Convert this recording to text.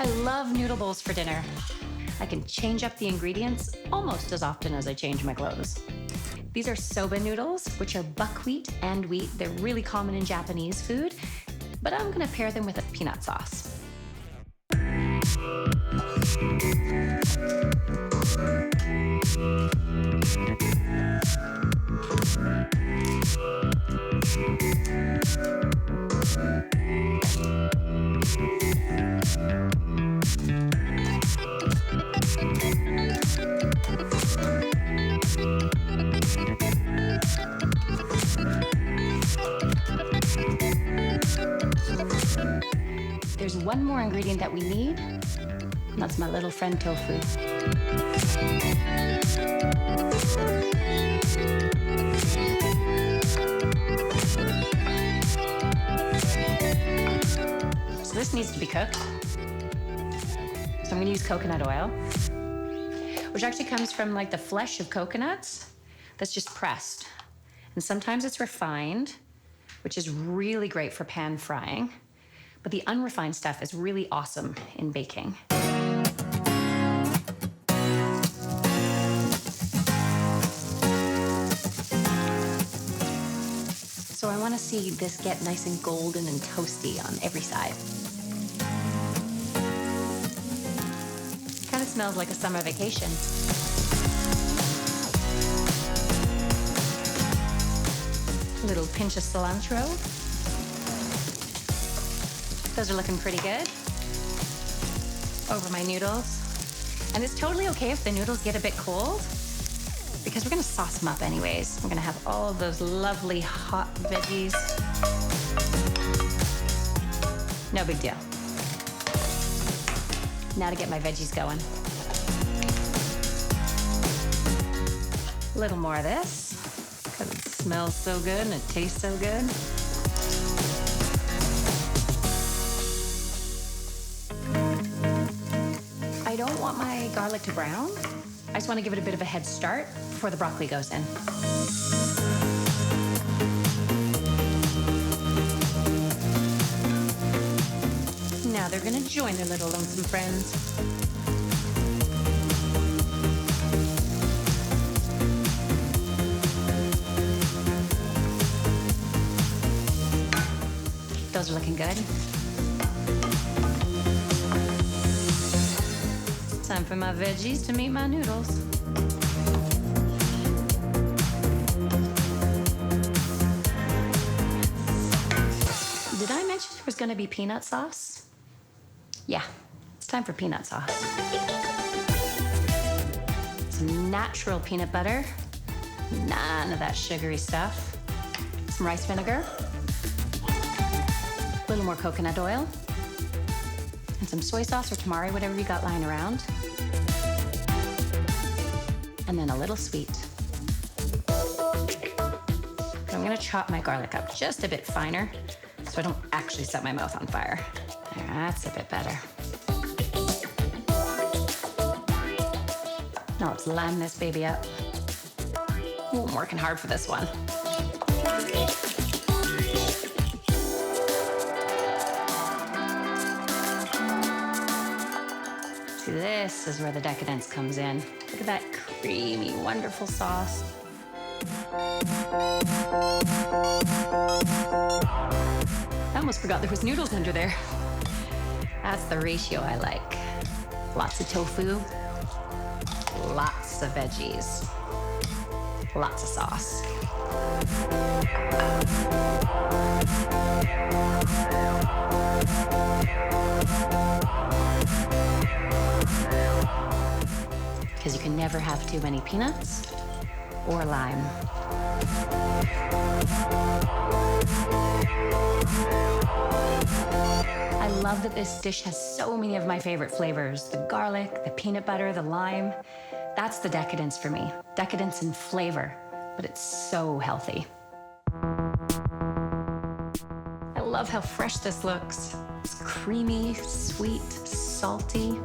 I love noodle bowls for dinner. I can change up the ingredients almost as often as I change my clothes. These are soba noodles, which are buckwheat and wheat. They're really common in Japanese food, but I'm gonna pair them with a peanut sauce. There's one more ingredient that we need, and that's my little friend tofu. So this needs to be cooked. So I'm gonna use coconut oil, which actually comes from like the flesh of coconuts that's just pressed. And sometimes it's refined, which is really great for pan frying. But the unrefined stuff is really awesome in baking. So I want to see this get nice and golden and toasty on every side. Kind of smells like a summer vacation. A little pinch of cilantro. Those are looking pretty good. Over my noodles. And it's totally okay if the noodles get a bit cold, because we're gonna sauce them up anyways. We're gonna have all of those lovely hot veggies. No big deal. Now to get my veggies going. A little more of this, because it smells so good and it tastes so good. I don't want my garlic to brown. I just want to give it a bit of a head start before the broccoli goes in. Now they're gonna join their little lonesome friends. Those are looking good. Time for my veggies to meet my noodles. Did I mention there was going to be peanut sauce? Yeah, it's time for peanut sauce. Some natural peanut butter, none of that sugary stuff. Some rice vinegar, a little more coconut oil, and some soy sauce or tamari, whatever you got lying around. And then a little sweet. I'm gonna chop my garlic up just a bit finer so I don't actually set my mouth on fire. That's a bit better. Now let's line this baby up. Ooh, I'm working hard for this one. See, this is where the decadence comes in. Look at that creamy, wonderful sauce. I almost forgot there was noodles under there. That's the ratio I like. Lots of tofu, lots of veggies, lots of sauce. Because you can never have too many peanuts or lime. I love that this dish has so many of my favorite flavors. The garlic, the peanut butter, the lime. That's the decadence for me. Decadence in flavor, but it's so healthy. I love how fresh this looks. It's creamy, sweet, salty.